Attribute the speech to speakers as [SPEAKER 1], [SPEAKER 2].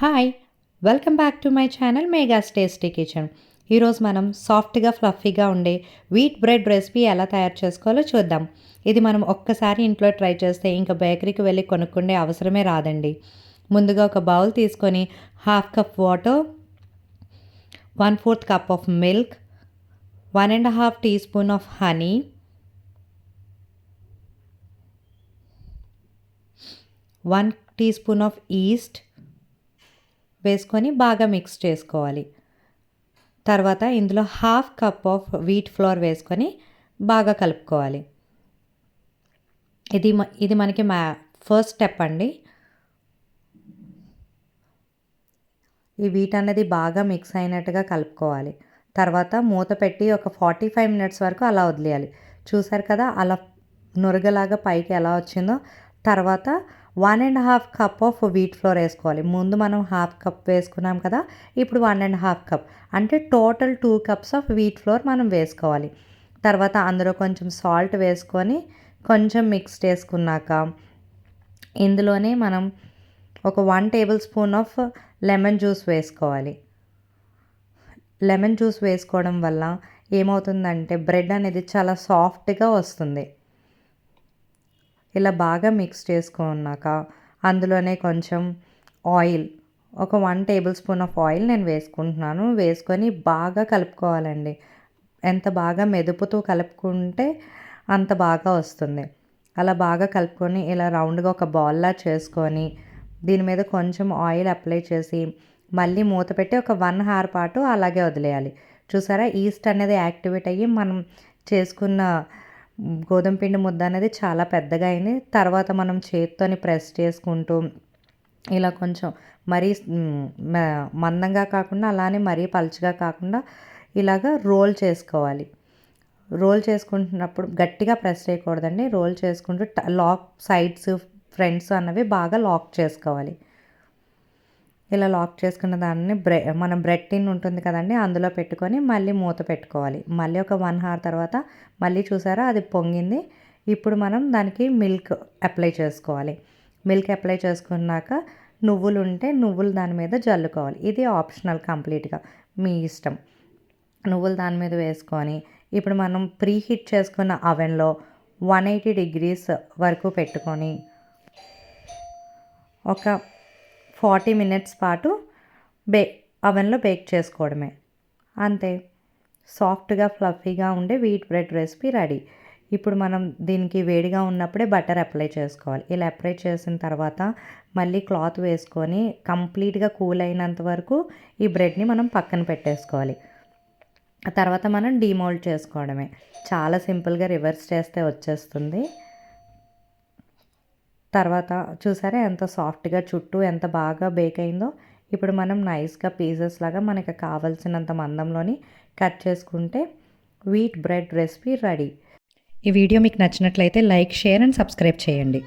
[SPEAKER 1] Hi! Welcome back to my channel Megha's tasty kitchen. ఈరోజు మనం సాఫ్ట్‌గా, ఫ్లఫీగా ఉండే వీట్ బ్రెడ్ రెసిపీ ఎలా తయారు చేసుకోవాలో చూద్దాం. ఇది మనం ఒక్కసారి ఇంట్లో ట్రై చేస్తే ఇంకా బేకరీకి వెళ్ళి కొనుక్కునే అవసరమే రాదండి. ముందుగా ఒక బౌల్ తీసుకొని half cup water, 1/4 cup of milk, 1 ½ teaspoon of honey, 1 teaspoon of yeast వేసుకొని బాగా మిక్స్ చేసుకోవాలి. తర్వాత ఇందులో half cup of wheat flour వేసుకొని బాగా కలుపుకోవాలి. ఇది మనకి ఫస్ట్ స్టెప్ అండి. ఈ వీట్ అనేది బాగా మిక్స్ అయినట్టుగా కలుపుకోవాలి. తర్వాత మూత పెట్టి ఒక 45 మినిట్స్ వరకు అలా వదిలేయాలి. చూసారు కదా, అలా నురగలాగా పైకి ఎలా వచ్చిందో. తర్వాత 1 ½ కప్ ఆఫ్ వీట్ ఫ్లోర్ వేసుకోవాలి. ముందు మనం హాఫ్ కప్ వేసుకున్నాం కదా, ఇప్పుడు 1 ½ కప్ అంటే total 2 cups of wheat floor మనం వేసుకోవాలి. తర్వాత అందులో కొంచెం సాల్ట్ వేసుకొని కొంచెం మిక్స్ చేసుకున్నాక ఇందులోనే మనం ఒక 1 table spoon of lemon juice వేసుకోవాలి. లెమన్ జ్యూస్ వేసుకోవడం వల్ల ఏమవుతుందంటే బ్రెడ్ అనేది చాలా సాఫ్ట్గా వస్తుంది. ఇలా బాగా మిక్స్ చేసుకున్నాక అందులోనే కొంచెం ఆయిల్, ఒక 1 టేబుల్ స్పూన్ ఆఫ్ ఆయిల్ నేను వేసుకుంటున్నాను. వేసుకొని బాగా కలుపుకోవాలండి. ఎంత బాగా మెదుపుతూ కలుపుకుంటే అంత బాగా వస్తుంది. అలా బాగా కలుపుకొని ఇలా రౌండ్గా ఒక బాల్లా చేసుకొని దీని మీద కొంచెం ఆయిల్ అప్లై చేసి మళ్ళీ మూత పెట్టి ఒక 1 అవర్ పాటు అలాగే వదిలేయాలి. చూసారా, ఈస్ట్ అనేది యాక్టివేట్ అయ్యి మనం చేసుకున్న గోధుమ పిండి ముద్ద అనేది చాలా పెద్దగా అయింది. తర్వాత మనం చేత్తోని ప్రెస్ చేసుకుంటూ ఇలా కొంచెం మరీ మందంగా కాకుండా అలానే మరీ పలుచగా కాకుండా ఇలాగ రోల్ చేసుకోవాలి. రోల్ చేసుకుంటున్నప్పుడు గట్టిగా ప్రెస్ చేయకూడదండి. రోల్ చేసుకుంటూ లాక్ సైడ్స్, ఫ్రంట్స్ అన్నవి బాగా లాక్ చేసుకోవాలి. ఇలా లాక్ చేసుకున్న దాన్ని మనం బ్రెడ్ టిన్ ఉంటుంది కదండి, అందులో పెట్టుకొని మళ్ళీ మూత పెట్టుకోవాలి. మళ్ళీ ఒక 1 అవర్ తర్వాత మళ్ళీ చూసారా, అది పొంగింది. ఇప్పుడు మనం దానికి మిల్క్ అప్లై చేసుకోవాలి. మిల్క్ అప్లై చేసుకున్నాక నువ్వులు ఉంటే నువ్వులు దాని మీద జల్లుకోవాలి. ఇది ఆప్షనల్, కంప్లీట్గా మీ ఇష్టం. నువ్వులు దాని మీద వేసుకొని ఇప్పుడు మనం ప్రీ హీట్ చేసుకున్న అవెన్లో 180 డిగ్రీస్ వరకు పెట్టుకొని ఒక 40 మినిట్స్ పాటు అవెన్లో బేక్ చేసుకోవడమే. అంతే, సాఫ్ట్గా ఫ్లఫీగా ఉండే వీట్ బ్రెడ్ రెసిపీ రెడీ. ఇప్పుడు మనం దీనికి వేడిగా ఉన్నప్పుడే బటర్ అప్లై చేసుకోవాలి. ఇలా అప్లై చేసిన తర్వాత మళ్ళీ క్లాత్ వేసుకొని కంప్లీట్గా కూల్ అయినంత వరకు ఈ బ్రెడ్ని మనం పక్కన పెట్టేసుకోవాలి. తర్వాత మనం డీమోల్డ్ చేసుకోవడమే. చాలా సింపుల్గా రివర్స్ చేస్తే వచ్చేస్తుంది. తర్వాత చూసారా ఎంత సాఫ్ట్గా చుట్టూ ఎంత బాగా బేక్ అయిందో. ఇప్పుడు మనం నైస్గా పీసెస్ లాగా మనకి కావాల్సినంత మందంలోని కట్ చేసుకుంటే వీట్ బ్రెడ్ రెసిపీ రెడీ. ఈ వీడియో మీకు నచ్చినట్లయితే లైక్, షేర్ అండ్ సబ్స్క్రైబ్ చేయండి.